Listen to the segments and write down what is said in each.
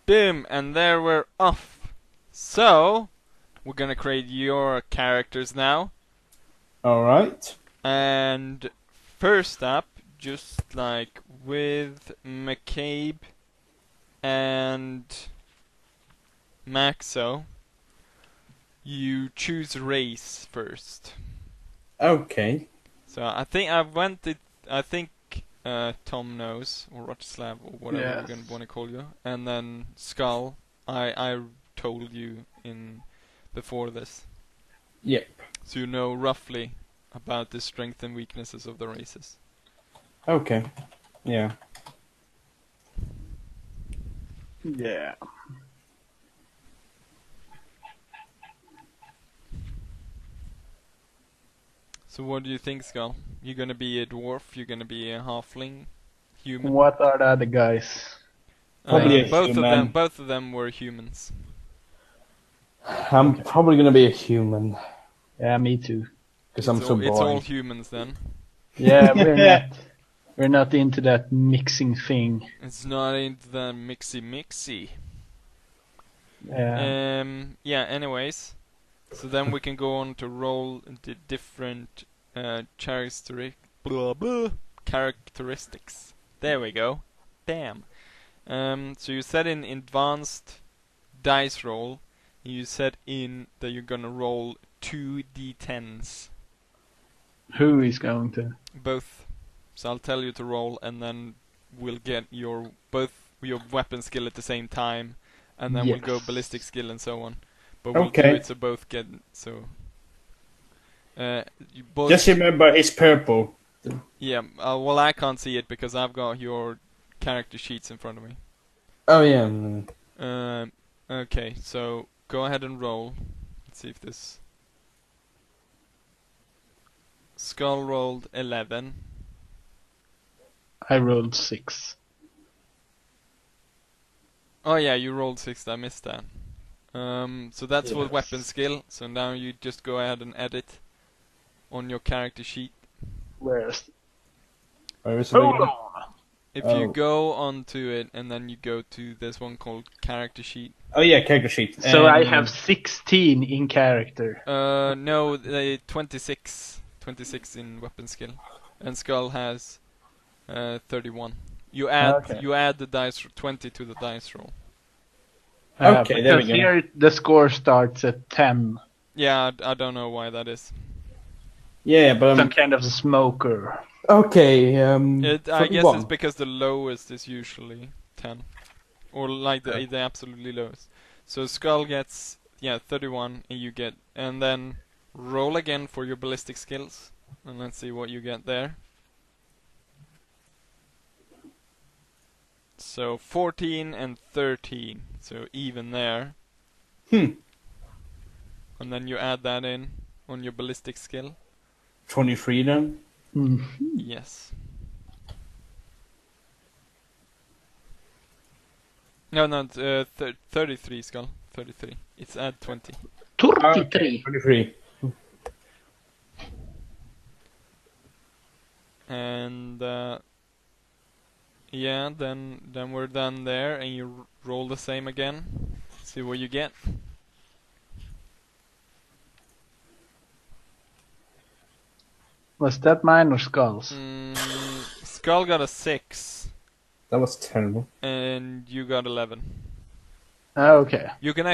Boom, and there we're off. So, we're gonna create your characters now. Alright. And first up, just like with McCabe and Maxo, you choose race first. Okay. So I think Tom knows, or Rotislav, or whatever Yes. we're gonna want to call you, and then Skull. I told you in before this, Yep. so you know roughly about the strengths and weaknesses of the races. Okay. Yeah. Yeah. So what do you think, Skull? You gonna be a dwarf? You gonna be a halfling? Human? What are the other guys? Probably a both human. Both of them were humans. I'm probably gonna be a human. Yeah, me too. Because I'm so boring. It's all humans then. Yeah, we're not into that mixing thing. It's not into the mixy. Yeah. Yeah. Anyways, so then we can go on to roll the different characteristics. There we go. Bam. So you set in advanced dice roll. You set in that you're gonna roll 2 d10s. Who is going to? Both. So I'll tell you to roll, and then we'll get both your weapon skill at the same time, and then we'll go ballistic skill and so on. But we'll do it so both get so. You both. Just remember, it's purple. Yeah. Well, I can't see it because I've got your character sheets in front of me. Oh yeah. Okay. So go ahead and roll. Let's see if this. Skull rolled 11. I rolled 6. Oh yeah, you rolled 6. I missed that. So that's for weapon skill. So now you just go ahead and edit on your character sheet. Where is it? Hold on. If you go onto it and then you go to this one called character sheet. Oh yeah, character sheet. So I have 16 in character. No, 26. 26 in weapon skill, and Skull has 31. You add the dice 20 to the dice roll. Okay, there we because go. here the score starts at 10. Yeah, I don't know why that is. Yeah, but Some kind of smoker. okay. I guess 41. it's because the lowest is usually 10, or like the absolutely lowest. So Skull gets 31, and you get, and then roll again for your ballistic skills, and let's see what you get there. So 14 and 13, so even there. And then you add that in on your ballistic skill. 23 then. Yes. No, 33, Skull. 33. It's add 20. 33. 23. And yeah, then we're done there, and you roll the same again. See what you get. Was that mine or Skull's? Skull got a 6, That was terrible. and you got 11. Okay. You can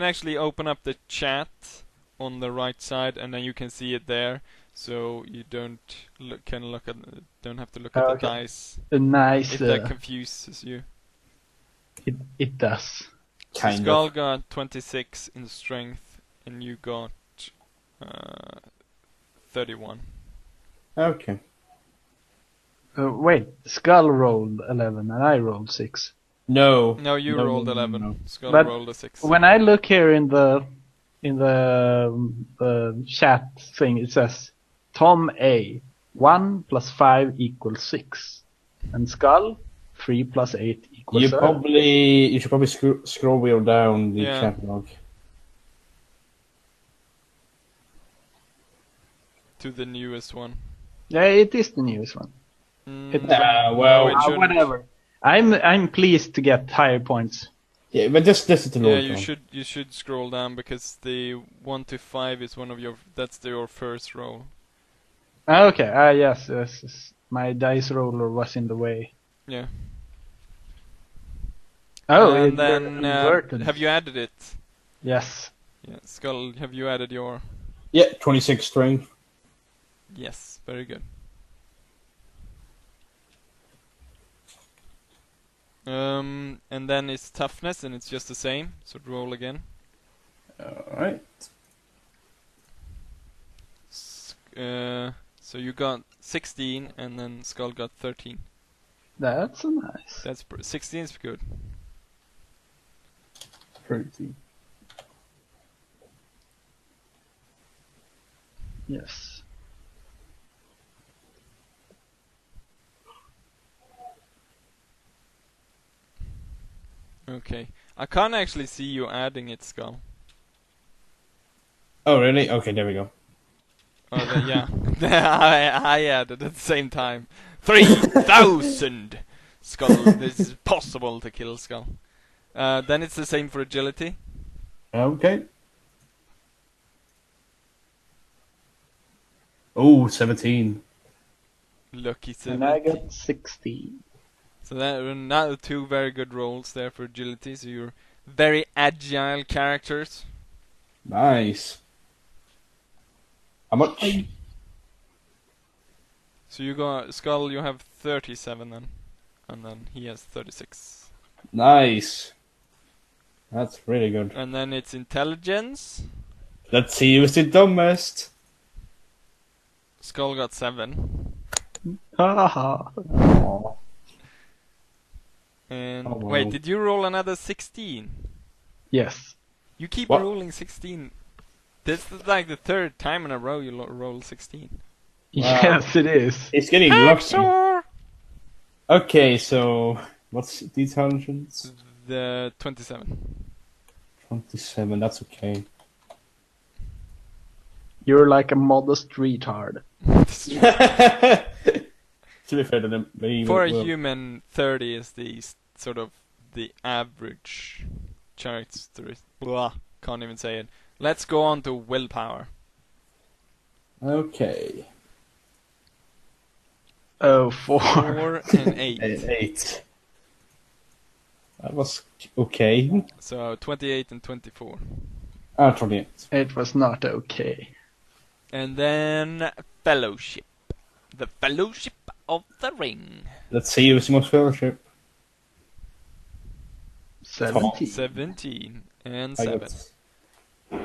actually open up the chat on the right side, and then you can see it there. So you don't have to look at the dice. Nice. If that confuses you. It does. Skull got 26 in strength, and you got 31. Okay. Wait, Skull rolled 11 and I rolled 6. No. No, you rolled 11. No. Skull But rolled a 6. When I look here in the chat thing, it says Tom A 1 plus 5 equals 6, and Skull 3 plus 8 equals 7. You should probably scroll wheel down the catalog. To the newest one. Yeah, it is the newest one. Well, whatever. I'm pleased to get higher points. Yeah, but just listen to Yeah, Lord. you should scroll down because the 1 to 5 is one of your first roll. Okay, yes. My dice roller was in the way. Yeah. Oh, And they're then inverted. have you added it? Yes. Yeah, Skull, have you added your? Yeah, 26 strength. Yes, very good. And then it's toughness, and it's just the same. So roll again. Alright. So you got 16, and then Skull got 13. That's nice. 16 is good. 30. Yes. Okay. I can't actually see you adding it, Skull. Oh, really? Okay, there we go. Oh, yeah. I added at the same time. 3,000! Skull, this is possible to kill Skull. Then it's the same for agility. Okay. Oh, 17. Lucky And I 17. got 16. So that are now two very good rolls there for agility. So you're very agile characters. Nice. How much? So you got Skull. You have 37 then, and then he has 36. Nice. That's really good. And then it's intelligence. Let's see who's the dumbest. Skull got 7. Haha. Aww. And Oh, wow. wait, did you roll another 16? Yes. You keep What? rolling 16. This is like the third time in a row you roll 16. Yes, it is. It's getting lucky. Hacksaw! Okay, so what's the intelligence? The 27. 27, that's okay. You're like a modest retard. To be fair to them, maybe For a human, 30 is the sort of the average characteristic. Blah, can't even say it. Let's go on to willpower. Okay. Oh, 4. 4 and 8. 8. That was okay. So 28 and 24. Ah, 28. It was not okay. And then fellowship. The fellowship of the ring. Let's see who's the most fellowship. 17. 17 and I 7.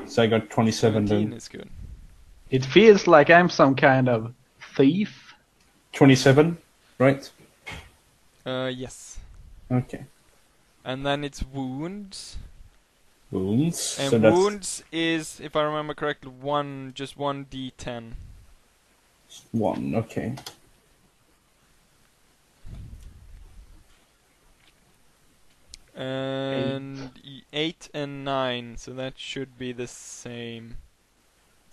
So I got 27 17 then. is good. It feels like I'm some kind of thief. 27, right? Yes. Okay. And then it's wounds. Wounds. And so that's wounds is, if I remember correctly, just one d10. 1, okay. And 8 and 9, so that should be the same.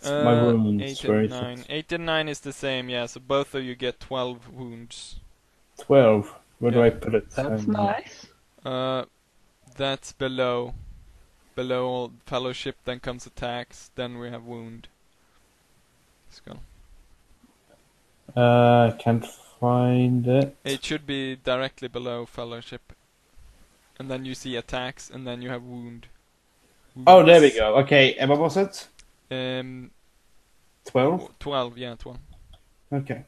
My wounds, 8 where and is 9. it? 8 and 9 is the same, yeah, so both of you get 12 wounds. 12. Where do Yeah. I put it? That's nice. That's below. Below fellowship, then comes attacks, then we have wound. Skull. Can't find it. It should be directly below fellowship. And then you see attacks, and then you have wound. Oh, there we Wounds. go. Okay, and what was it? 12? 12, yeah, 12. Okay.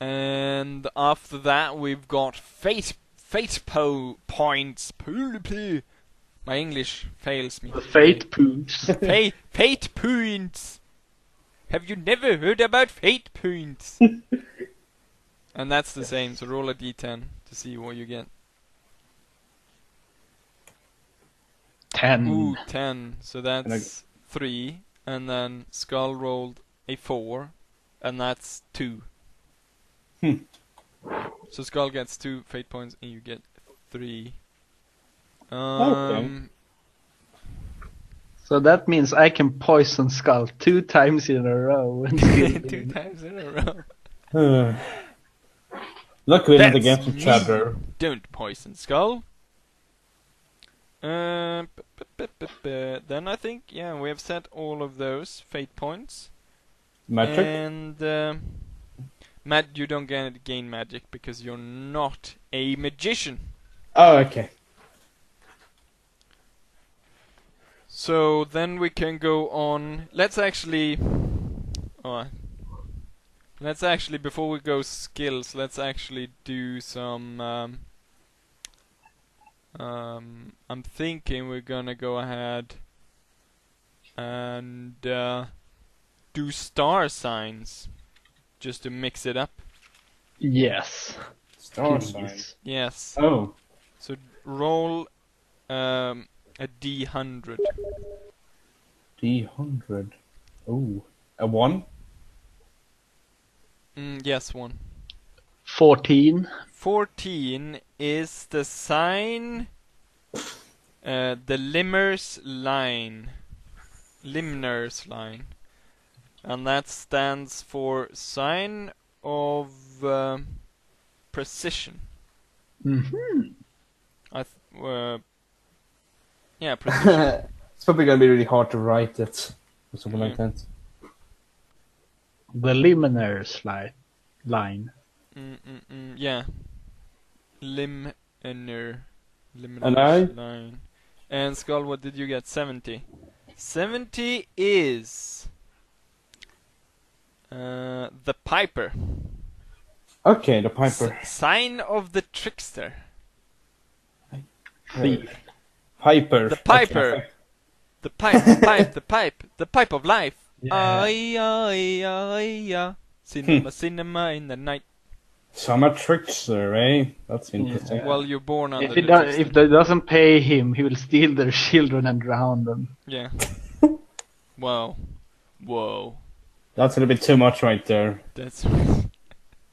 And after that, we've got fate points. My English fails me. The fate poops. Fate points. Have you never heard about fate points? And that's the same. So roll a d10 to see what you get. 10. Ooh, 10. So that's 3. And then Skull rolled a 4, and that's 2. So Skull gets 2 fate points, and you get 3. Okay. So that means I can poison Skull 2 times in a row. And still 2 win. times in a row. Luckily not That's against each me. other. Don't poison Skull. Then I think, yeah, we have set all of those fate points. Magic? And you don't gain magic because you're not a magician. Oh, okay. So then we can go on. Let's actually, before we go skills, let's actually do some. I'm thinking we're gonna go ahead and do star signs just to mix it up. Yes. Star Please. signs. Yes. Oh. So roll a D100. D100. Oh. A 1? Yes, 1. 14. 14 is the sign, the Limner's line. Limner's line. And that stands for sign of precision. Mm-hmm. Yeah, precision. It's probably gonna be really hard to write it. Or something like that. The Limner's line. Yeah. Limner. And I? Line. And Skull, what did you get? 70. 70 is the Piper. Okay, the Piper. Sign of the Trickster. Thief. Piper. The Piper. Okay. The pipe, the pipe, the pipe. The pipe of life. Yeah. Ay, ay, ay, ay. Cinema, cinema in the night. So I'm a trickster, eh? That's interesting. Yeah. Well, you're born under If the trickster. if they doesn't pay him, he will steal their children and drown them. Yeah. Wow. Whoa. That's a little bit too much right there. That's...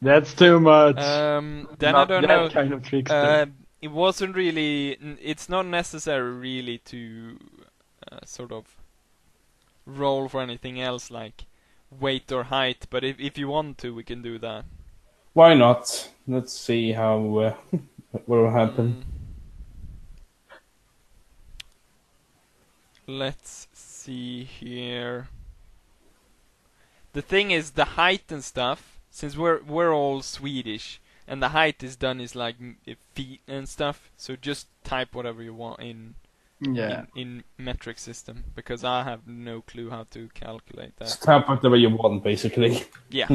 That's too much. Then I Not don't that know. kind of trickster. It wasn't really. It's not necessary really to sort of roll for anything else like weight or height. But if you want to, we can do that. Why not? Let's see how what will happen. Let's see here. The thing is, the height and stuff. Since we're all Swedish, and the height is done is like feet and stuff. So just type whatever you want in metric system, because I have no clue how to calculate that. Just type whatever you want, basically. Yeah.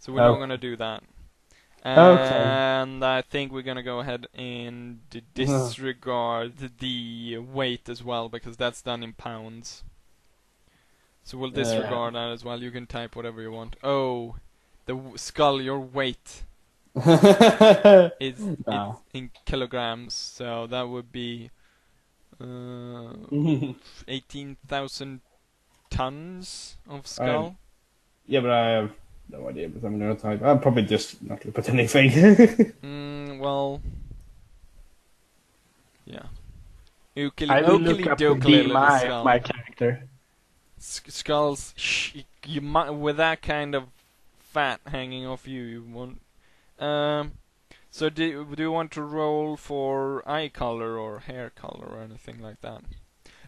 So we're not gonna do that. Okay. And I think we're gonna go ahead and disregard the weight as well, because that's done in pounds. So we'll disregard that as well. You can type whatever you want. Oh, the Skull, your weight is it's in kilograms, so that would be 18,000 tons of Skull. Yeah, but I have no idea, but I'm gonna type. I'll probably just not look at anything. Well, yeah. I will look up my character. Skulls, you might, with that kind of fat hanging off you won't. So do you want to roll for eye color or hair color or anything like that?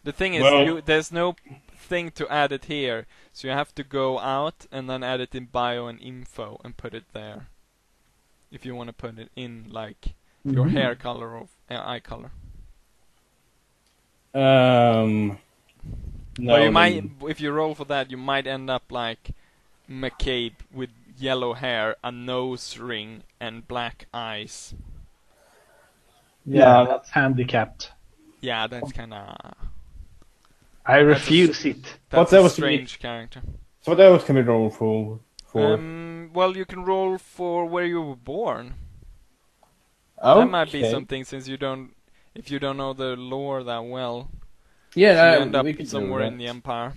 The thing is, there's no thing to add it here, so you have to go out and then add it in bio and info and put it there. If you want to put it in like your hair color or eye color. No, or you might, if you roll for that, you might end up like McCabe with yellow hair, a nose ring, and black eyes. Yeah, that's handicapped. Yeah, that's kind of. I refuse it. That's a strange character. So what else can we roll for? Well, you can roll for where you were born. Okay. That might be something, since if you don't know the lore that well. Yeah, so you end up somewhere in the Empire.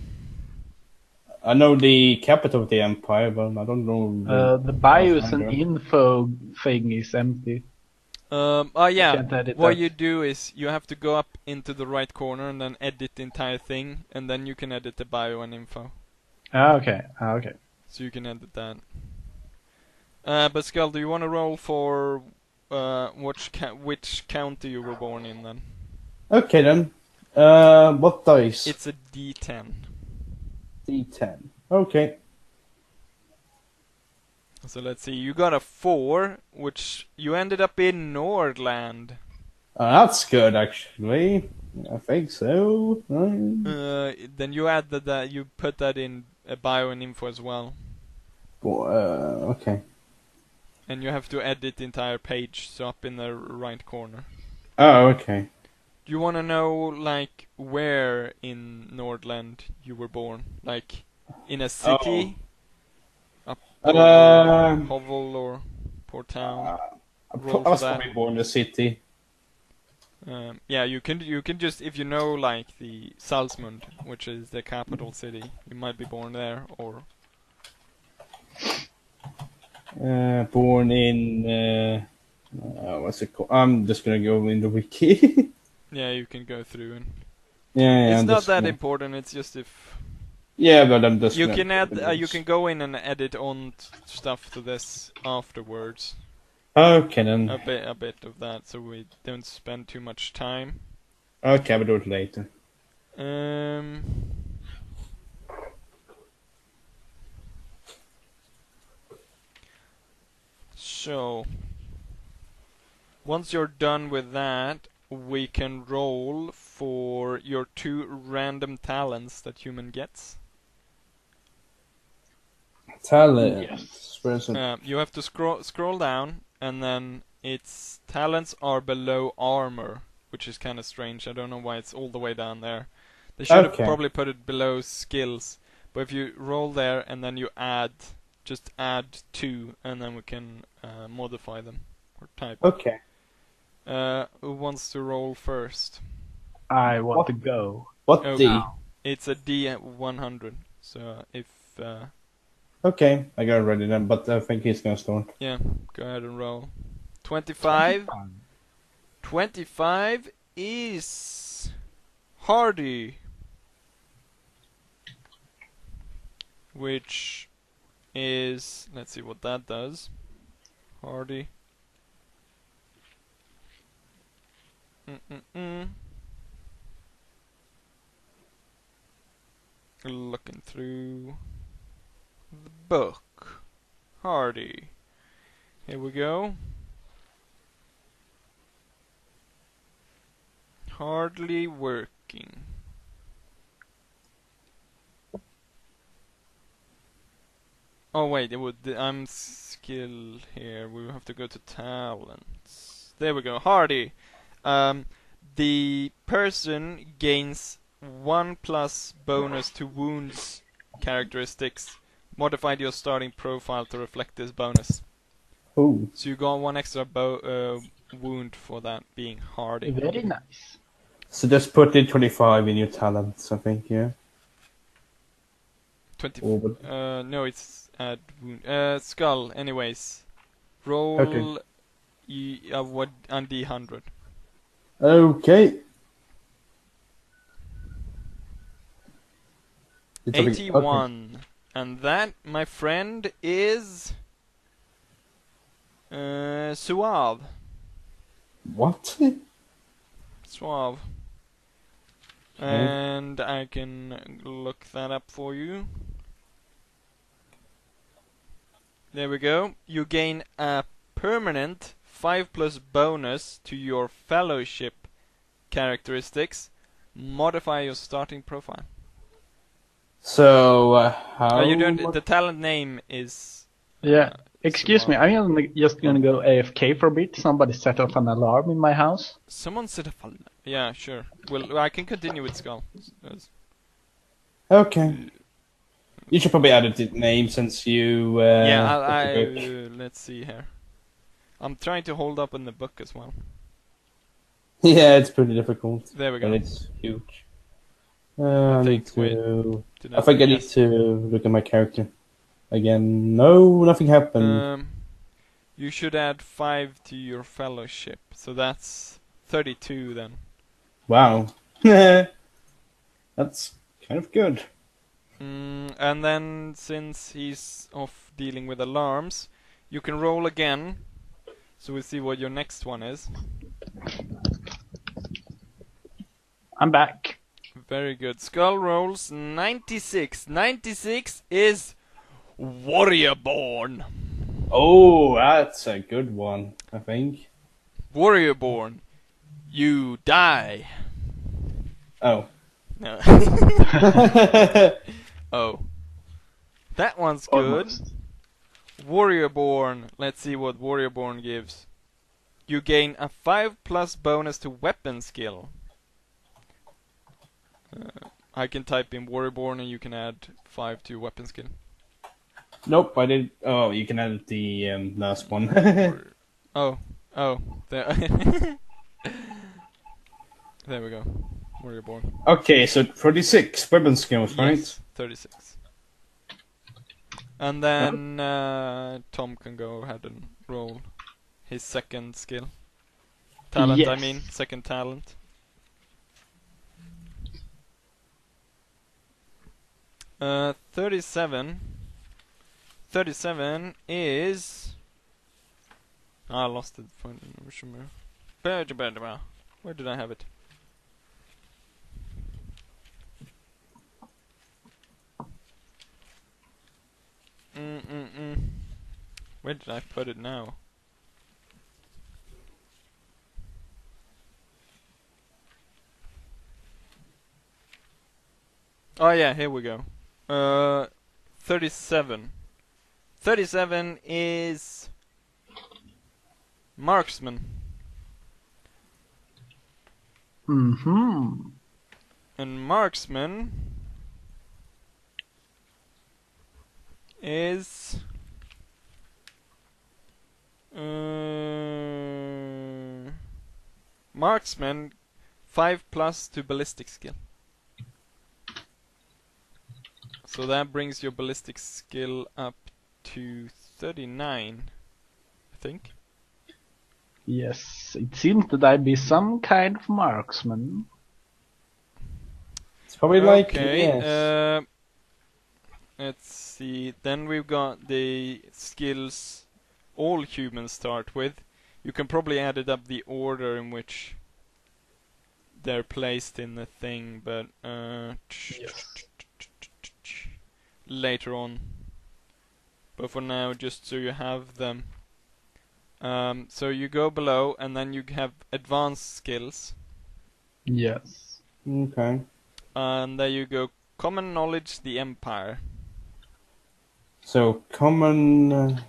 I know the capital of the Empire, but I don't know. The bios and info thing is empty. Yeah. What you do is you have to go up into the right corner and then edit the entire thing, and then you can edit the bio and info. Okay. So you can edit that. But Skull, do you want to roll for which county you were born in then? Okay then. What dice? It's a D10. D10. Okay. So let's see, you got a 4, which you ended up in Nordland. That's good, actually. I think so. Then you add that you put that in bio and info as well. Okay. And you have to edit the entire page, so up in the right corner. Oh, okay. Do you want to know, like, where in Nordland you were born? Like, in a city? Hovel or Port Town? I was probably born in the city. Yeah, you can just, if you know, like, the Salzmund, which is the capital city, you might be born there, or... Born in... what's it called? I'm just gonna go in the wiki. Yeah, you can go through and... Yeah, it's not that important, it's just if... Yeah, but I'm just... You can add, you can go in and edit on stuff to this afterwards. Okay then. A bit of that, so we don't spend too much time. Okay, we'll do it later. So, once you're done with that, we can roll for your 2 random talents that human gets. Talent. Yes. You have to scroll down, and then its talents are below armor, which is kind of strange. I don't know why it's all the way down there. They should have probably put it below skills. But if you roll there and then you just add 2, and then we can modify them or type. Okay. Who wants to roll first? I want to go. What D? No. It's a D100. So if... Okay, I got it ready then, but I think he's gonna start. Yeah, go ahead and roll. 25. 25 is... Hardy. Which is... Let's see what that does. Hardy. Looking through the book. Hardy. Here we go. Hardly working. Oh wait, I'm skill here. We have to go to talents. There we go. Hardy. The person gains 1+ bonus to wounds characteristics. Modified your starting profile to reflect this bonus. Ooh. So you got 1 extra wound for that being hardy. Very nice. So just put in 25 in your talents, I think, yeah. 20. No, it's add wound. Skull. Anyways, roll. Okay. What on D100. Okay. 81. Okay. And that, my friend, is... Suave. What? Suave. And I can look that up for you. There we go. You gain a permanent 5+ bonus to your fellowship characteristics. Modify your starting profile. So, how... you don't, the talent name is... Yeah. Excuse me, I'm just gonna go AFK for a bit. Somebody set off an alarm in my house. Someone set off an... Yeah, sure. Well, I can continue with Skull. Okay. You should probably add a name since you... let's see here. I'm trying to hold up in the book as well. Yeah, it's pretty difficult. There we go. And it's huge. I think I need to look at my character. Again, no, nothing happened. You should add 5 to your fellowship, so that's 32 then. Wow. That's kind of good. And then, since he's off dealing with alarms, you can roll again, so we'll see what your next one is. I'm back. Very good. Skull rolls 96. 96 is Warriorborn. Oh, that's a good one, I think. Warriorborn. You die. Oh. No. Oh. That one's good. Almost. Warriorborn. Let's see what Warriorborn gives. You gain a 5+ bonus to weapon skill. I can type in Warriorborn and you can add 5 to weapon skill. Nope, I did. Oh, you can add the last one. Oh. There. There we go. Warriorborn. Okay, so 36 weapon skills, right? Yes, 36. And then Tom can go ahead and roll his second skill. Talent, Yes. I mean. Second talent. Uh, 37. 37 is... I lost it. Where did I have it? Where did I put it now? Oh yeah, here we go. 37. 37 is Marksmen. Mm-hmm. And Marksman is Marksman 5+ to ballistic skill. So that brings your ballistic skill up to 39, I think. Yes, it seems that I'd be some kind of marksman. It's probably like, Okay, yes. let's see. Then we've got the skills all humans start with. You can probably add it up the order in which they're placed in the thing, but Yes. later on. But for now, just so you have them. So you go below, and then you have advanced skills. Yes. Okay. And there you go. Common knowledge, the Empire. So, common...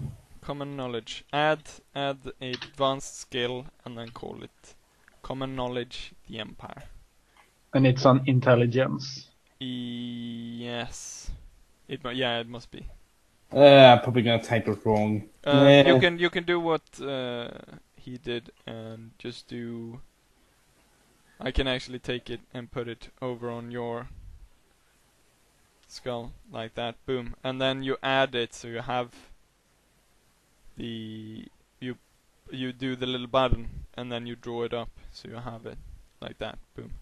Common knowledge. Add a advanced skill, and then call it common knowledge, the Empire. And it's on intelligence. Yes. It must be. I'm probably gonna type it wrong. You can do what he did and just do. I can actually take it and put it over on your skull like that. Boom, and then you add it so you have the you do the little button and then you draw it up so you have it like that. Boom.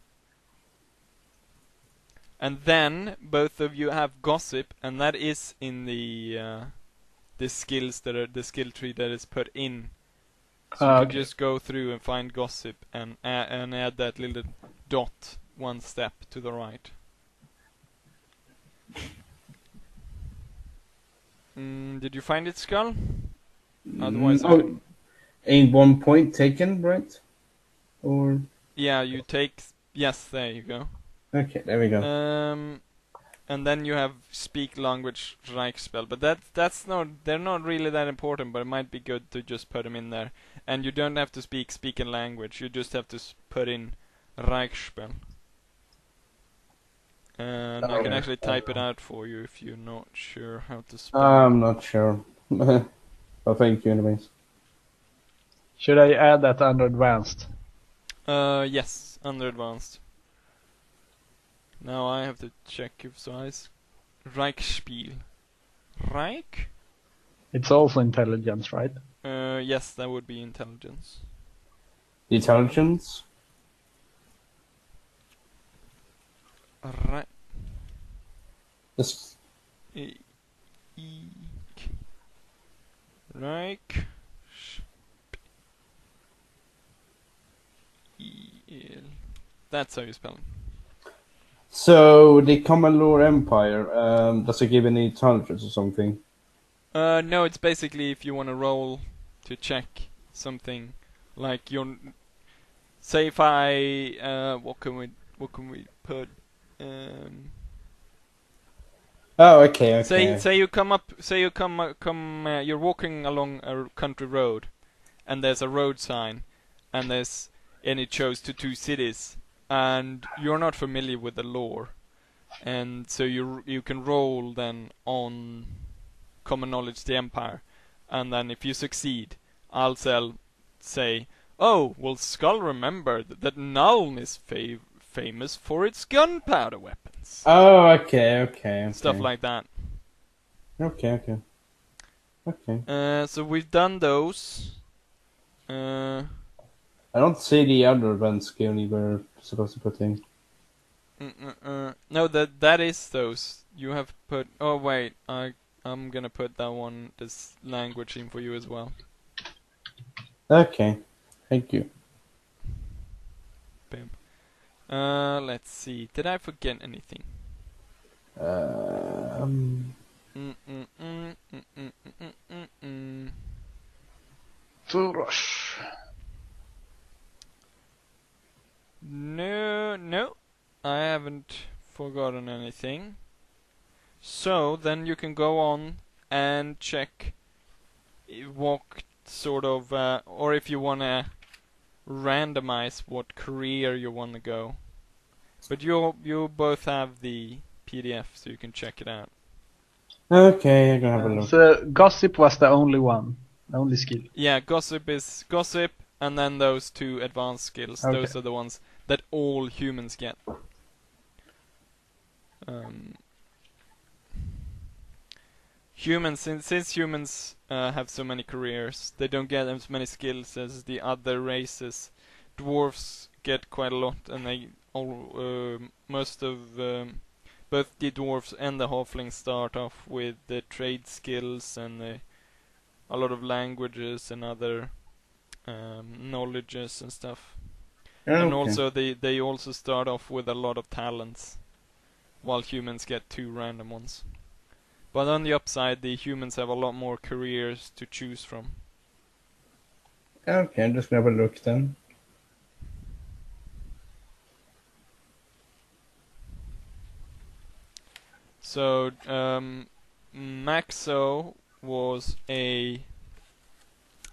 And then both of you have gossip, and that is in the skills that are the skill tree that is put in. So you can just go through and find gossip and add that little dot one step to the right. Did you find it, Skull? Otherwise, ain't 1 point taken, right? Or yeah, you take. Yes, there you go. okay, there we go. And then you have speak language Reichspell, but that's not, they're not really that important, but it might be good to just put them in there. And you don't have to speak in language, you just have to put in Reichspell. And I can actually type it out for you if you're not sure how to spell. I'm not sure. Well, thank you anyways. Should I add that under advanced? Yes, under advanced. Now I have to check if so is Reichspiel. Reich? It's also intelligence, right? Yes, that would be intelligence. Intelligence? Yes. Reich. That's how you spell it. So the common law empire, does it give any intelligence or something? No, it's basically if you want to roll to check something, like your. Say if I what can we put? Oh, okay. Say you come up. Say you come. You're walking along a country road, and there's a road sign, and it shows to 2 cities, and you're not familiar with the lore, and so you can roll then on common knowledge the empire, and then if you succeed, I'll say, oh well, Skull remembered that Nuln is famous for its gunpowder weapons. Oh, okay. Stuff like that. Okay. So we've done those. I don't see the other event skill you were supposed to put in. No, that is those. You have put. Oh wait, I'm gonna put that one, this language in for you as well. Okay, thank you. Bam. Let's see. Did I forget anything? Turosh. No, I haven't forgotten anything. So then you can go on and check what sort of, or if you wanna randomize what career you wanna go. But you both have the PDF, so you can check it out. Okay, I'm gonna have a look. So gossip was the only one, the only skill. Yeah, gossip is gossip, and then those 2 advanced skills. Okay. Those are the ones that all humans get. Humans, since humans have so many careers, they don't get as many skills as the other races. Dwarves get quite a lot, and they all most of both the dwarves and the halflings start off with the trade skills and a lot of languages and other knowledges and stuff. Okay. And also they also start off with a lot of talents, while humans get 2 random ones. But on the upside, the humans have a lot more careers to choose from. Okay, I'm just gonna have a look then. So, Maxo was a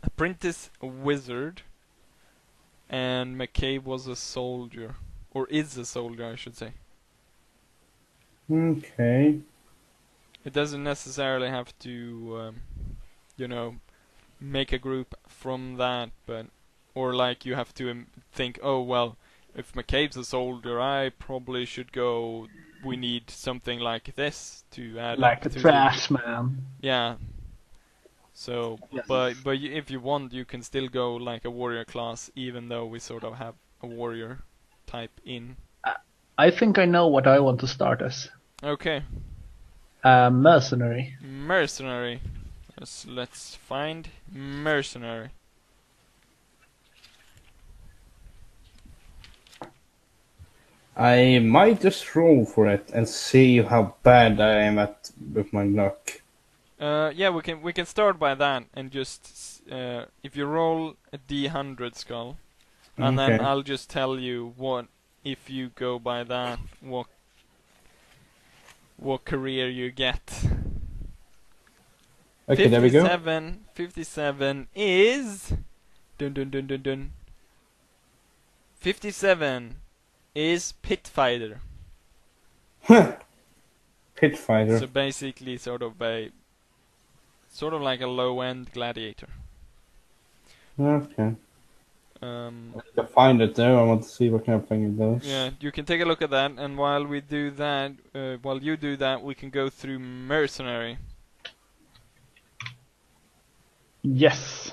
apprentice wizard, and McCabe was a soldier, or is a soldier, I should say. Okay. It doesn't necessarily have to, make a group from that, but or like you have to think, oh well, if McCabe's a soldier, I probably should go. We need something like this to add. Like a trash man. Yeah. So, yes. but if you want, you can still go like a warrior class, even though we sort of have a warrior type in. I think I know what I want to start as. Okay. Mercenary. Mercenary. Let's find Mercenary. I might just roll for it and see how bad I am at with my luck. Yeah, we can start by that and just if you roll a D100 skull, and then I'll just tell you what, if you go by that, what career you get. Okay, there we go. 57 is dun. 57 is pit fighter. Pit fighter. So basically sort of like a low-end gladiator. Okay. I can find it there. I want to see what kind of thing it does. Yeah, you can take a look at that, and while you do that, we can go through Mercenary. Yes.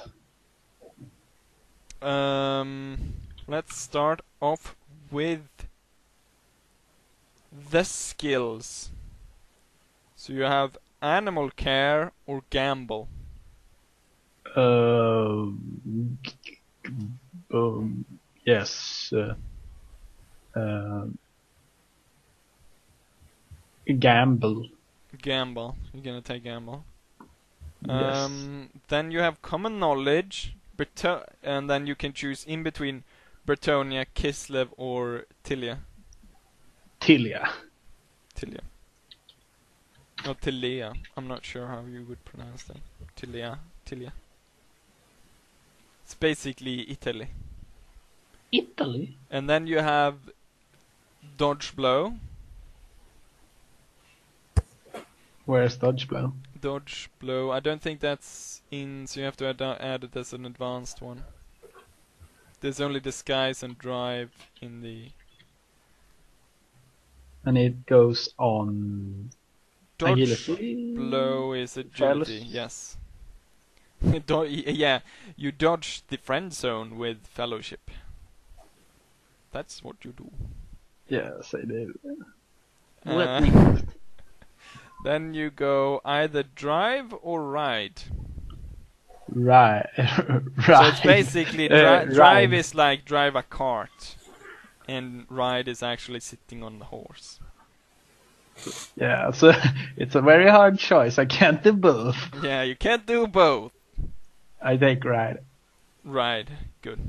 Let's start off with the skills. So you have animal care or gamble. Yes. Gamble. Gamble. You're gonna take gamble. Yes. Then you have common knowledge, and then you can choose in between Bretonia, Kislev, or Tilia. Tilia. Tilia. Or Tilia. I'm not sure how you would pronounce that. Tilia. It's basically Italy. Italy? And then you have Dodge Blow. Where's Dodge Blow? Dodge Blow. I don't think that's in, so you have to add it as an advanced one. There's only Disguise and Drive in the... And it goes on... Dodge agility? Blow is agility, yes. Yeah, you dodge the friend zone with Fellowship. That's what you do. Yes, I do. Then you go either drive or ride. Right. So it's basically drive is like drive a cart, and ride is actually sitting on the horse. Yeah, so it's a very hard choice. I can't do both. Yeah, you can't do both. I take ride. Ride, good.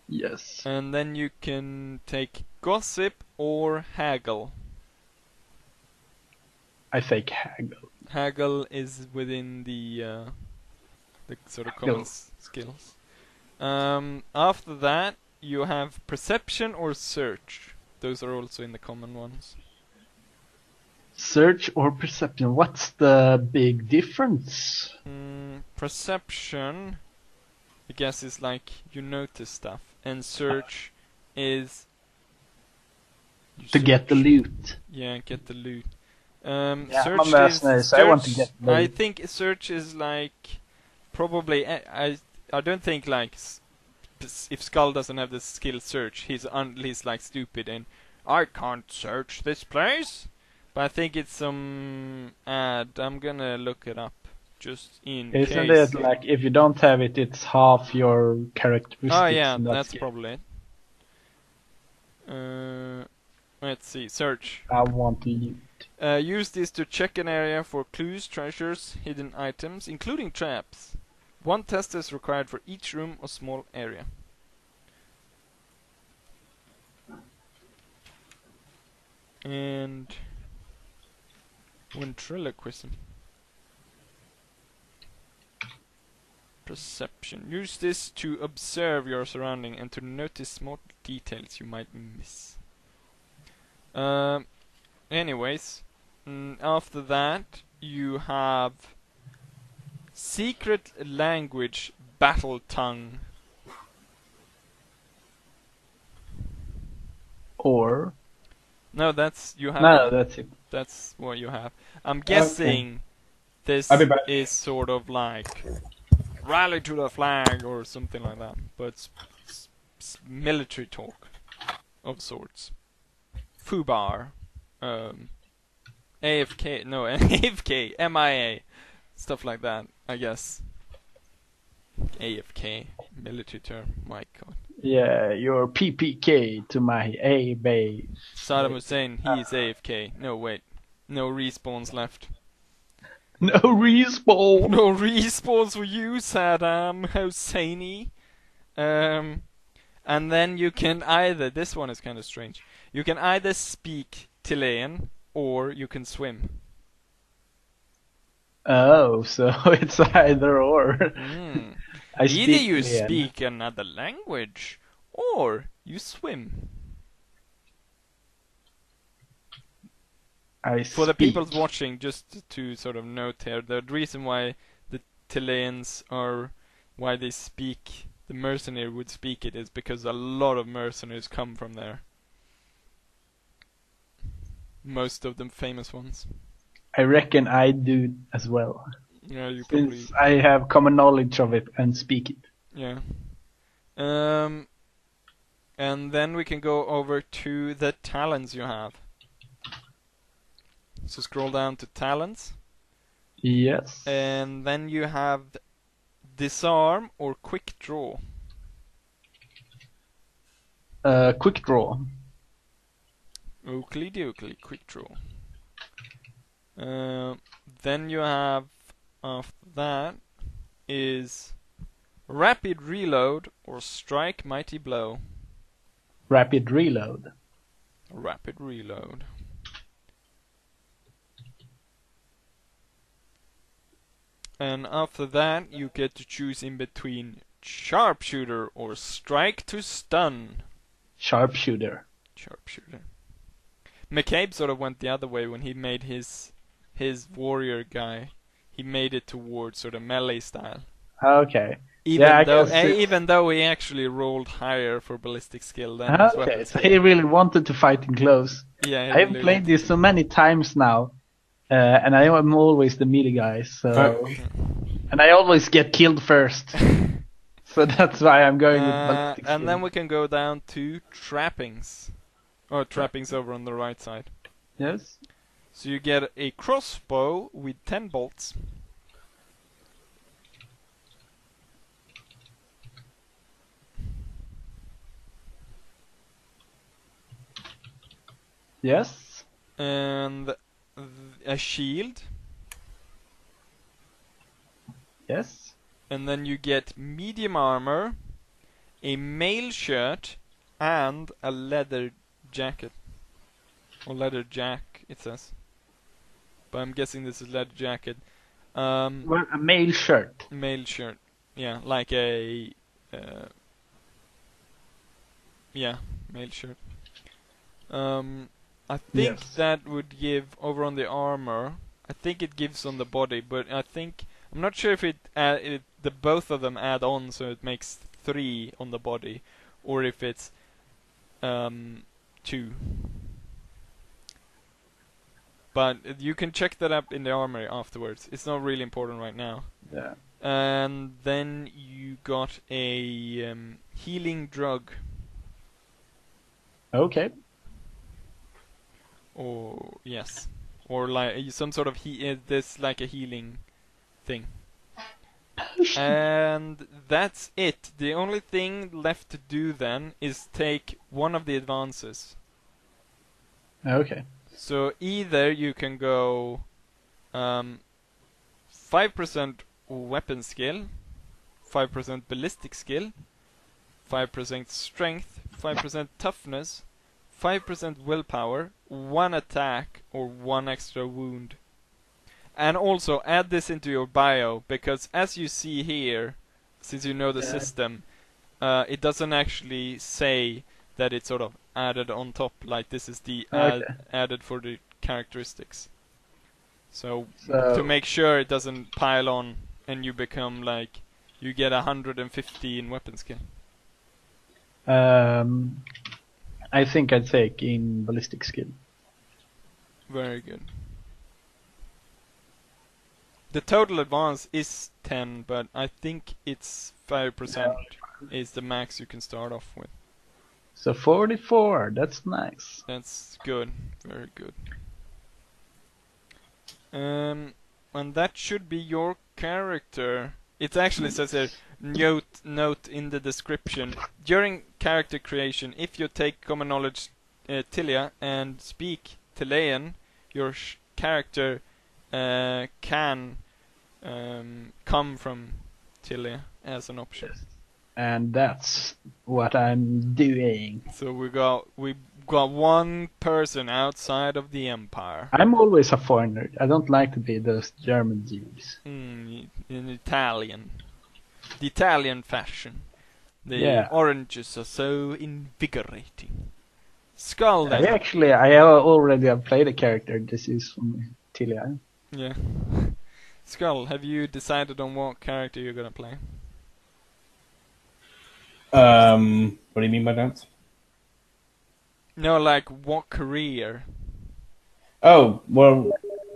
Yes. And then you can take gossip or haggle. I take haggle. Haggle is within the sort of common skills. After that, you have perception or search. Those are also in the common ones. Search or perception? What's the big difference? Perception, I guess, is like you notice stuff, and search is to get the loot. Yeah, get the loot. Yeah, search I'm a mercenary, so I want to get the loot. I think search is like probably I don't think like if Skull doesn't have the skill search, he's like stupid and I can't search this place. But I think it's some ad. I'm gonna look it up just in case. Isn't it like if you don't have it, it's half your characteristics? Oh yeah, that's probably it. Let's see, search. I want to use. Use this to check an area for clues, treasures, hidden items, including traps. One test is required for each room or small area. And ventriloquism. Perception. Use this to observe your surrounding and to notice small details you might miss. Anyways, after that you have secret language battle tongue. Or no, that's you have. No, that's it. That's what you have. I'm guessing this is sort of like rally to the flag or something like that, but it's military talk of sorts. Fubar, AFK, no, AFK, MIA, stuff like that, I guess. AFK, military term, my god. Yeah, your PPK to my A base. Saddam Hussein, he's AFK. No, wait. No respawns left. No respawn! No respawns for you, Saddam Husseini. And then you can either, this one is kind of strange, you can either speak Chilean or you can swim. Oh, so it's either or. Either you speak another language or you swim. For the people watching, just to sort of note here, the reason why the Chileans are, why they speak, the mercenary would speak it, is because a lot of mercenaries come from there. Most of them famous ones. I reckon I do as well. Yeah, you probably... Since I have common knowledge of it and speak it. Yeah. And then we can go over to the talents you have. So scroll down to talents. Yes. And then you have disarm or quick draw. Quick draw. Oakley dokley, quick draw. Then you have, after that, is rapid reload or strike mighty blow. Rapid reload. Rapid reload. And after that, you get to choose in between sharpshooter or strike to stun. Sharpshooter. Sharpshooter. McCabe sort of went the other way when he made his warrior guy. He made it towards sort of melee style. Okay. Even though he actually rolled higher for ballistic skill than his weapon so skill. he really wanted to fight in close. Yeah, I've played this so many times now, and I am always the melee guy. So, and I always get killed first. So that's why I'm going with ballistic skill. And then we can go down to trappings. Or trappings over on the right side. Yes. So you get a crossbow with 10 bolts. Yes. And a shield. Yes. And then you get medium armor, a mail shirt, and a leather jacket. Or leather jack, it says. But I'm guessing this is leather jacket. Well, a mail shirt. Mail shirt. Yeah, like a... mail shirt. I think that would give, over on the armor, I think it gives on the body, but I think... I'm not sure if the both of them add on, so it makes 3 on the body, or if it's 2. But you can check that up in the armory afterwards. It's not really important right now. Yeah. And then you got a healing drug. Okay. Or yes, or like some sort of this like a healing thing. And that's it. The only thing left to do then is take one of the advances. Okay. So either you can go 5% weapon skill, 5% ballistic skill, 5% strength, 5% toughness, 5% willpower, 1 attack, or 1 extra wound. And also add this into your bio, because as you see here, since you know the system, it doesn't actually say that it's sort of added on top, like this is the added for the characteristics. So to make sure it doesn't pile on and you become like, you get 150 in weapon skill. I think I'd take in ballistic skill. Very good. The total advance is 10, but I think it's 5% is the max you can start off with. So 44, that's nice. That's good, very good. And that should be your character. It actually says here, note in the description, during character creation, if you take common knowledge Tilia and speak Tilean, your character can come from Tilia as an option. Yes. And that's what I'm doing. So we got one person outside of the Empire. I'm always a foreigner. I don't like to be those German Jews. In Italian. The Italian fashion. The oranges are so invigorating. Skull then. I already have played a character. This is from Tilia. Yeah. Skull, have you decided on what character you're gonna play? What do you mean by that? No, like what career? Oh, well,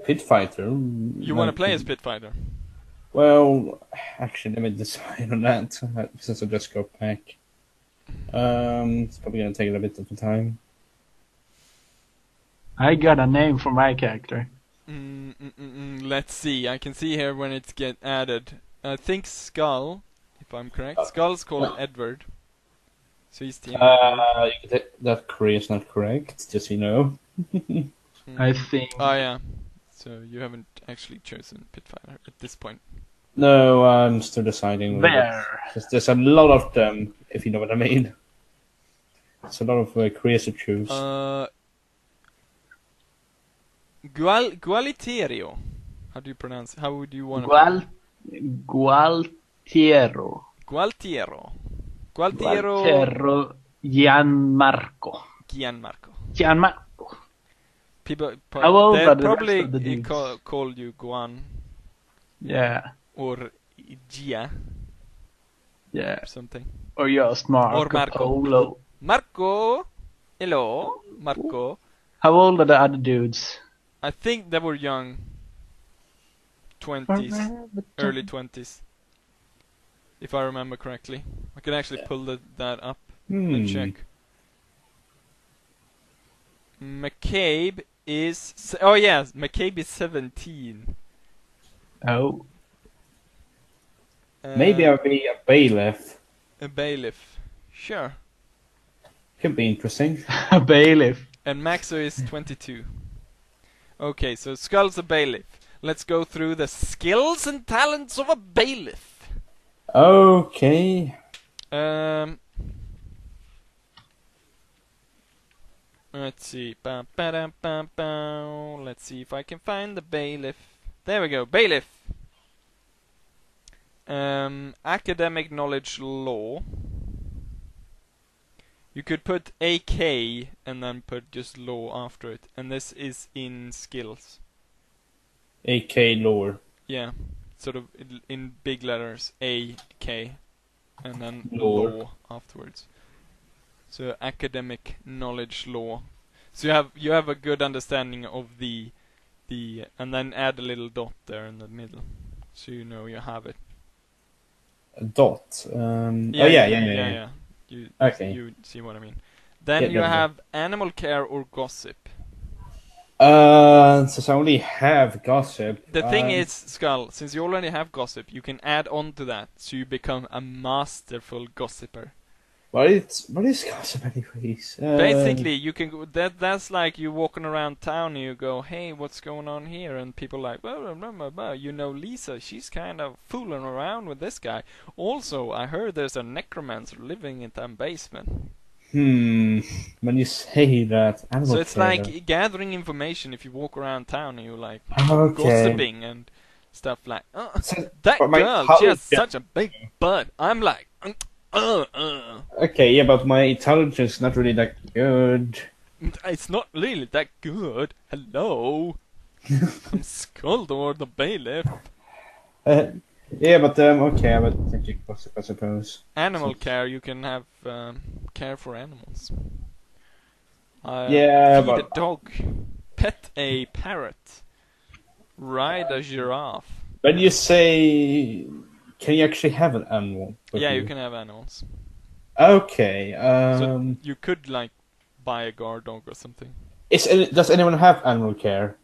pit fighter. You want to play as pit fighter? Well, actually, let me decide on that since I just got back. It's probably gonna take a bit of time. I got a name for my character. Let's see. I can see here when it's get added. I think Skull, if I'm correct. Skull's called Edward. So he's team board. That career is not correct, just so you know. I think. Oh yeah. So you haven't actually chosen Pitfire at this point. No, I'm still deciding. There's a lot of them, if you know what I mean. It's a lot of careers to choose. Gualterio. How do you pronounce it? How would you want to Gualtiero. Gualtiero. Gualtiero Gianmarco. People they probably call you Guan. Yeah. Or Gia. Yeah. Or something. Or just Marco. Or Marco. Polo. Marco. Hello, Marco. How old are the other dudes? I think they were young. 20s. Early 20s. If I remember correctly. I can actually pull that up and check. McCabe is... Oh yes, McCabe is 17. Oh. Maybe I'll be a bailiff. A bailiff. Sure. Could be interesting. A bailiff. And Maxo is 22. Okay, so Skull's a bailiff. Let's go through the skills and talents of a bailiff. Okay. Let's see. Let's see if I can find the bailiff. There we go. Bailiff. Academic knowledge law. You could put AK and then put just law after it. And this is in skills. AK lore. Yeah. Sort of in big letters. AK. And then Lore. law afterwards. So academic knowledge law. So you have a good understanding of the and then add a little dot there in the middle. So you know you have it. A dot. Yeah. You see what I mean. Then you have animal care or gossip. Since I only have gossip. The thing is, Skull, since you already have gossip, you can add on to that, so you become a masterful gossiper. What is gossip anyways? Basically, you can go, that's like you walking around town and you go, hey, what's going on here? And people like, well, you know Lisa, she's kind of fooling around with this guy. Also, I heard there's a necromancer living in that basement. When you say that, so it's like gathering information if you walk around town and you're like gossiping and stuff like, that girl, she has such a big butt. I'm like, Okay, yeah, but my intelligence is not really that good. It's not really that good. Hello. I'm Skuldor, the bailiff. Yeah, but okay, I would take it gossip, I suppose. Animal care, you can have care for animals. But feed a dog, pet a parrot, ride a giraffe. When you say, can you actually have an animal? Yeah, you can have animals. Okay. So you could like buy a guard dog or something. Does anyone have animal care?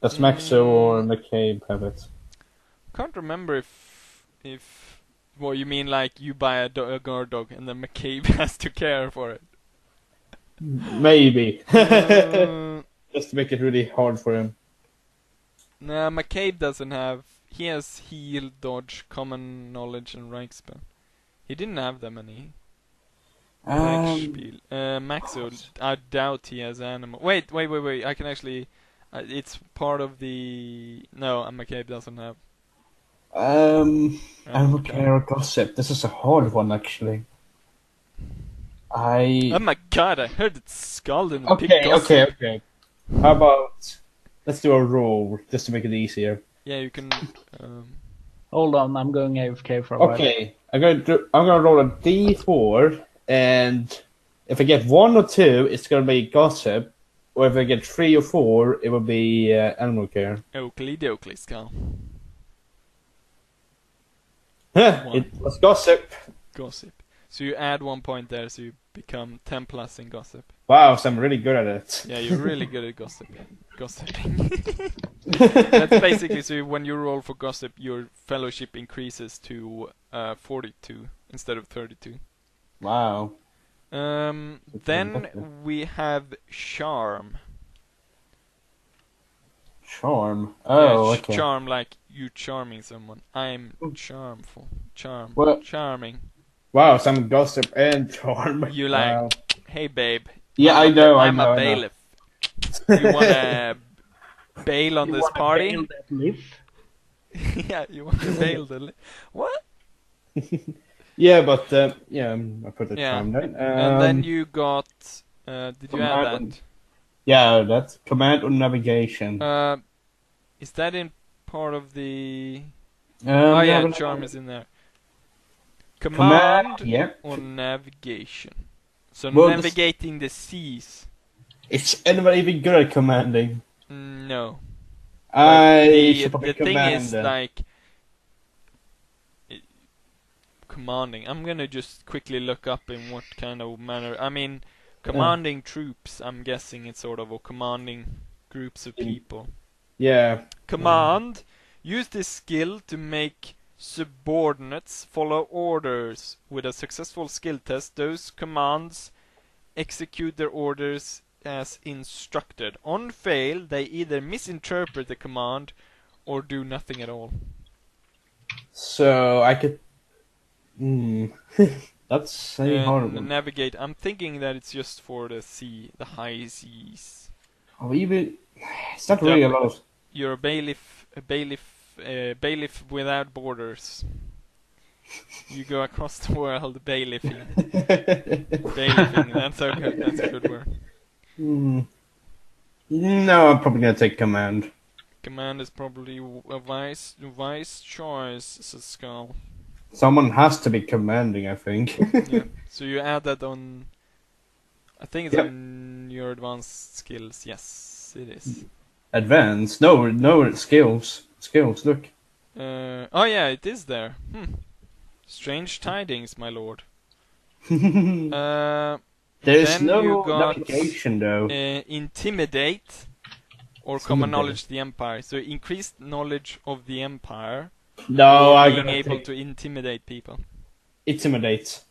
Does Maxo or McCabe have it? Can't remember if well, you mean like you buy a guard dog and then McCabe has to care for it? Maybe. Just to make it really hard for him. Nah, McCabe doesn't have. He has heal, dodge, common knowledge, and Reichspen. He didn't have that many. Maxo, I doubt he has animal. Wait. I can actually. It's part of the. No, McCabe doesn't have. Animal care or gossip. This is a hard one, actually. Oh my god! I heard it scalding. Okay. How about let's do a roll just to make it easier. Yeah, you can. Hold on, I'm going AFK for a while. Okay, I'm gonna roll a D4, and if I get 1 or 2, it's gonna be gossip. Or if I get 3 or 4, it will be animal care. Oakley dokley, Skull. It was gossip. Gossip. So you add 1 point there, so you become 10 plus in gossip. Wow, so I'm really good at it. Yeah, you're really good at gossiping. That's basically, so when you roll for gossip, your fellowship increases to 42 instead of 32. Wow. Then we have charm. Charm. Oh, Yeah, okay. charm, like you charming someone. I'm charmful. Well- Charming. Wow, some gossip and charm. You like, Wow. hey babe. Yeah, I know. I'm I a know. bailiff. You wanna bail on You this wanna party? bail that lift? Yeah, you wanna bail what? Yeah, but yeah, I put the Yeah. charm down. And then you got. Did you add command that? Yeah, that's command or navigation. Is that in part of the? Oh Yeah, charm is in there. Command yeah. or navigation. So Well, navigating the seas. Is anyone even good at commanding? No. I The thing is like commanding. I'm gonna just quickly look up in what kind of manner. I mean, commanding troops. I'm guessing it's sort of, or commanding groups of people. Yeah. Command. Use this skill to make subordinates follow orders. With a successful skill test, those commands execute their orders as instructed. On fail, they either misinterpret the command or do nothing at all. So I could. That's a hard one. Navigate. I'm thinking that it's just for the sea, the high seas. Oh, even it's not really a lot of. You're a bailiff without borders. You go across the world bailiffing. Bailiffing. That's a good word. No, I'm probably gonna take command. Command is probably a wise choice, says Skull. Someone has to be commanding, I think. Yeah. So you add that on. I think it's on your advanced skills. Yes, it is. Advanced? No, skills. Skills, look. Oh yeah, it is there. Strange tidings, my lord. There's then no you got, navigation, though. Intimidate, or common knowledge of the Empire. So increased knowledge of the Empire. No, I'm being gonna able take to intimidate people. Intimidate.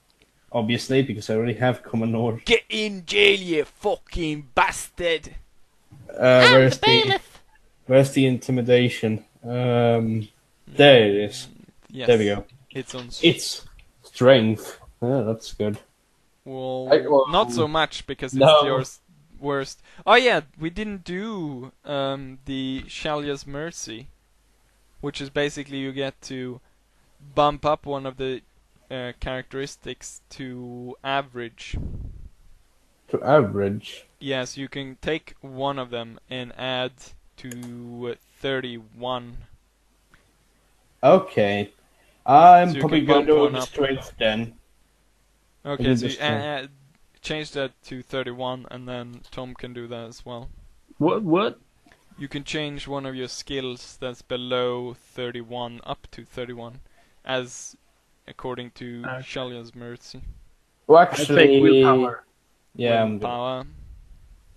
Obviously, because I already have common knowledge. Get in jail, you fucking bastard! Where's the intimidation? There it is. Yes. There we go. It's on. It's strength. That's good. Well, not so much because it's your worst. Oh yeah, we didn't do the Shalia's Mercy, which is basically you get to bump up one of the characteristics to average. To average? Yes, you can take one of them and add to 31. Okay. I'm So probably you going can to bump do one the up. strength then. Okay, so you change that to 31, and then Tom can do that as well. What? You can change one of your skills that's below 31 up to 31, as according to Shalia's Mercy. Well, I take willpower. Yeah, Willpower.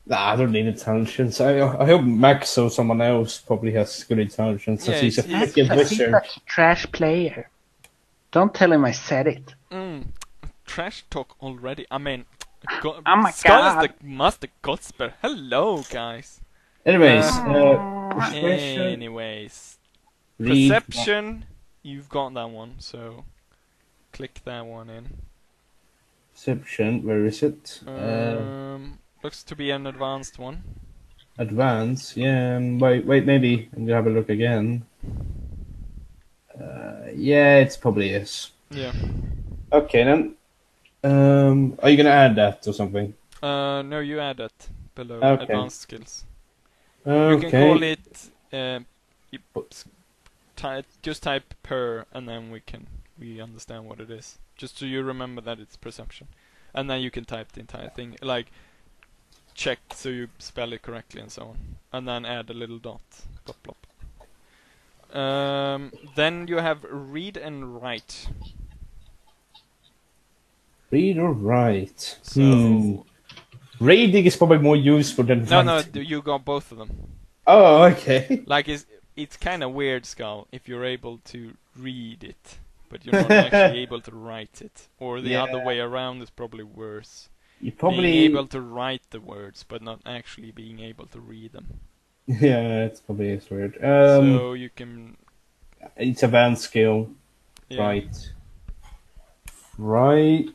Nah, I don't need intelligence. I hope Max or someone else probably has good intelligence, since he's a freaking He's wizard. such a trash player. Don't tell him I said it. Trash talk already. I mean, Oh my Skull God. is the master gospel. Hello, guys. Anyways, Anyways, read- perception. You've got that one, so click that one in. Perception, where is it? Looks to be an advanced one. Advance, yeah. Wait, maybe I'm gonna have a look again. Yeah, it probably is. Yeah. Okay then. Are you gonna add that or something? No, you add that below Okay. advanced skills. Okay. You can call it. Just type per, and then we understand what it is. Just so you remember that it's perception, and then you can type the entire thing, like check so you spell it correctly and so on, and then add a little dot. Plop, plop. Then you have read and write. Read or write? So Reading is probably more useful than no, writing. you got both of them. Oh, okay. Like it's kind of weird, Skull, if you're able to read it, but you're not actually able to write it, or the other way around is probably worse. You being probably able to write the words, but not actually being able to read them. yeah, it's probably is weird. So you can, It's advanced skill, yeah. right? Right.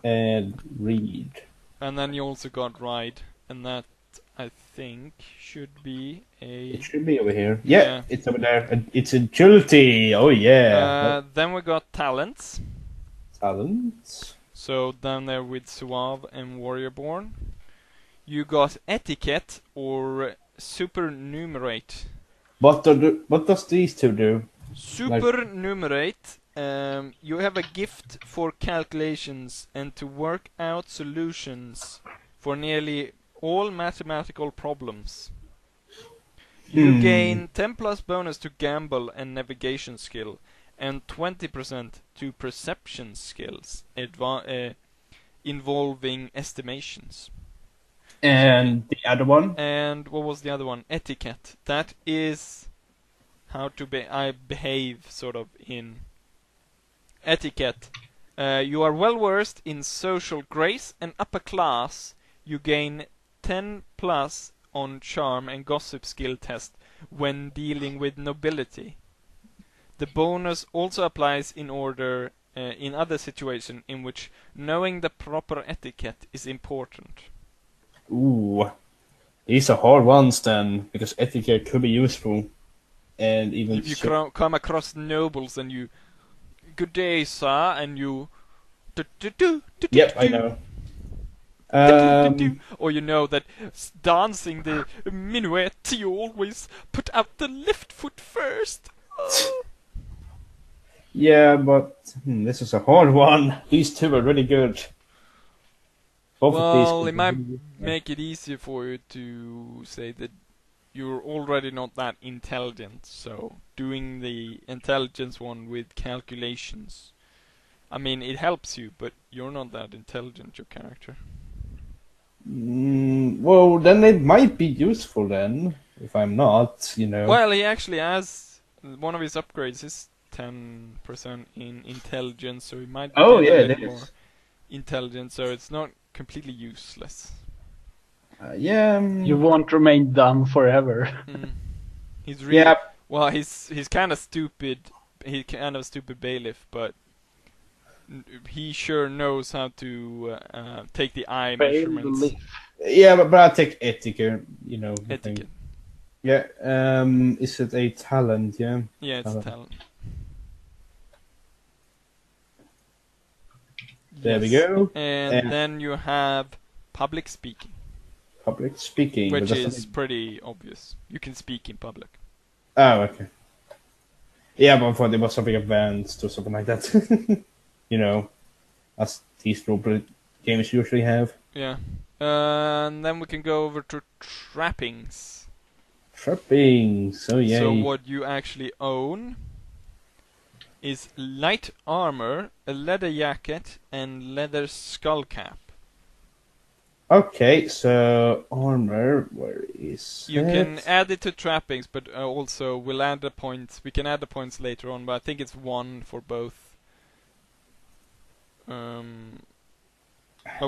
And read. And then you also got ride, and that I think should be a. It should be over here. Yeah, Yeah. it's over there. And it's agility. Oh yeah. Then we got talents. Talent. So down there with Suave and Warriorborn. You got etiquette or supernumerate. What does these two do? Supernumerate. You have a gift for calculations and to work out solutions for nearly all mathematical problems. You gain 10 plus bonus to gamble and navigation skill, and 20% to perception skills involving estimations. And the other one? And what was the other one? Etiquette. That is how to behave, sort of, in etiquette. You are well versed in social grace and upper class. You gain 10 plus on charm and gossip skill test when dealing with nobility. The bonus also applies in other situations in which knowing the proper etiquette is important. Ooh. These are hard ones then, because etiquette could be useful. And even if you come across nobles and you, good day, sir, and you, yep, I know. Or you know that dancing the minuet, you always put out the left foot first. Yeah, but this is a hard one. These two are really good. Both of these Well, it might make it easier for you to say that you're already not that intelligent, so doing the intelligence one with calculations, I mean, it helps you, but you're not that intelligent, your character. Well, then it might be useful then, if I'm not, you know. Well, he actually has, one of his upgrades is 10% in intelligence, so he might be a little more intelligent, so it's not completely useless. Yeah. You won't remain dumb forever. He's really well. He's kind of stupid. He's kind of a stupid bailiff, but he sure knows how to take the eye measurements. Yeah, but I take etiquette. You know. Etiquette. Yeah. Is it a talent? Yeah. Yeah, it's a talent. There we go. And then you have public speaking. Public speaking. Which is pretty obvious. You can speak in public. Oh, okay. Yeah, but I thought it was something advanced or something like that. You know, as these role games usually have. Yeah. And then we can go over to trappings. Trappings, oh yeah. So what you actually own is light armor, a leather jacket, and leather skull cap. Okay, so armor, where is you can add it to trappings, but also we'll add the points. We can add the points later on, but I think it's 1 for both. But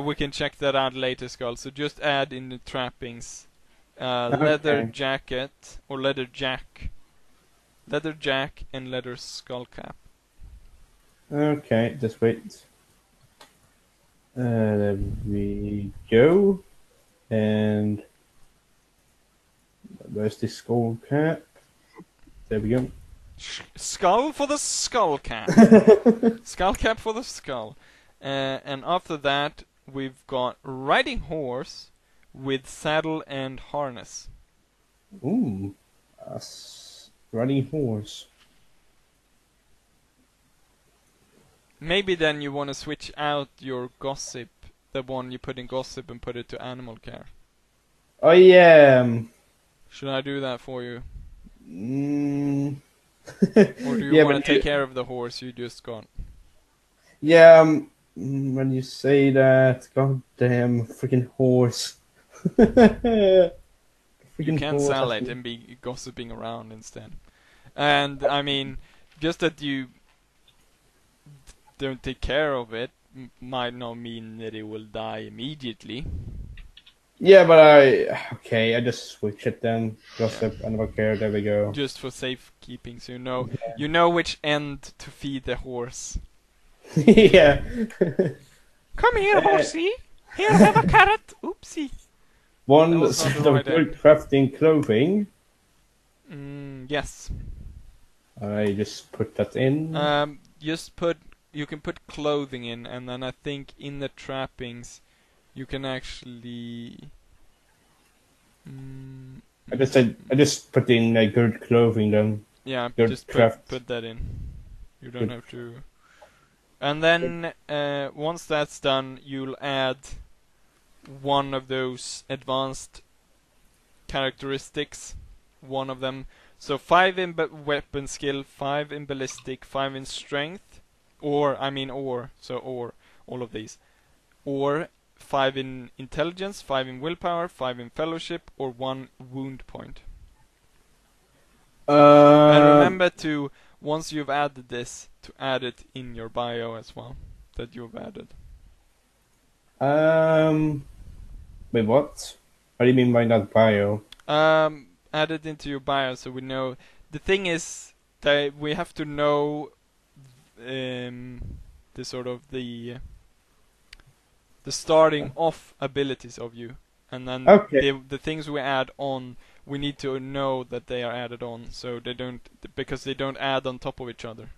we can check that out later, Skull. So just add in the trappings, leather jacket or leather jack, and leather skull cap. Okay, just wait. There we go. And where's the skull cap? There we go. Skull for the skull cap. Skull cap for the skull. And after that, we've got riding horse with saddle and harness. Ooh, riding horse. Maybe then you want to switch out your gossip, the one you put in gossip, and put it to animal care. Oh yeah. Should I do that for you? Or do you want to take care of the horse you just got? Yeah, when you say that, goddamn freaking horse. You can sell it and be gossiping around instead. And I mean, just that you don't take care of it, might not mean that it will die immediately. Yeah, but I just switch it then. Gossip, I never care. There we go. Just for safekeeping, so you know which end to feed the horse. Yeah. Come here, horsey. Here, have a carrot. Oopsie. That One was not set the of right good end. crafting clothing. Yes. I just put that in. You can put clothing in, and then I think in the trappings, you can actually. I just put in good clothing then. Yeah, Good just craft. put that in. You don't have to. And then once that's done, you'll add one of those advanced characteristics. One of them. So 5 in weapon skill, 5 in ballistic, 5 in strength, or all of these, or 5 in intelligence, 5 in willpower, 5 in fellowship, or 1 wound point. And remember to, once you've added this, to add it in your bio as well, that you've added. Wait, what? What do you mean by that bio? Add it into your bio so we know. The thing is that we have to know the sort of the starting off abilities of you, and then the things we add on, we need to know that they are added on, so they don't, because they don't add on top of each other.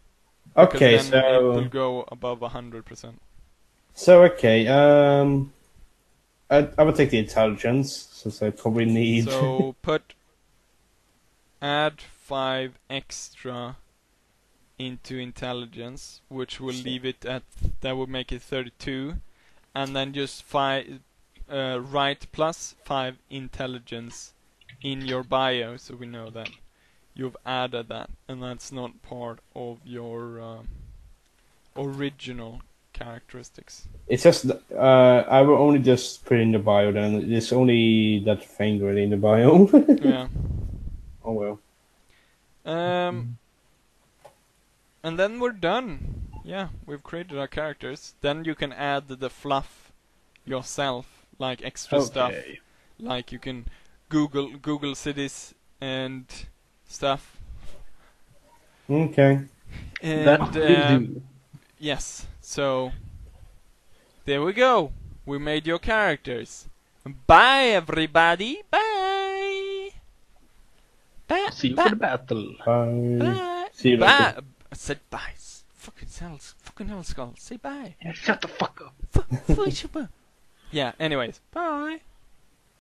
Okay, because then so it will go above 100%. So okay, I would take the intelligence since I probably need. So add 5 extra into intelligence, which will leave it at, that would make it 32, and then just write plus 5 intelligence in your bio, so we know that you've added that, and that's not part of your original characteristics. It's just I will only just put in the bio then. It's only that thing really in the bio. Yeah. Oh well. And then we're done. Yeah, we've created our characters. Then you can add the fluff yourself, like extra stuff. Like you can Google cities and stuff. Okay. And That will do. yes, so there we go. We made your characters. Bye everybody. Bye. Bye. See you for the battle. Bye. Bye. See you Bye. later. I said bye. Fucking hell, Skull. Say bye. Yeah, shut the fuck up. Yeah, anyways. Bye.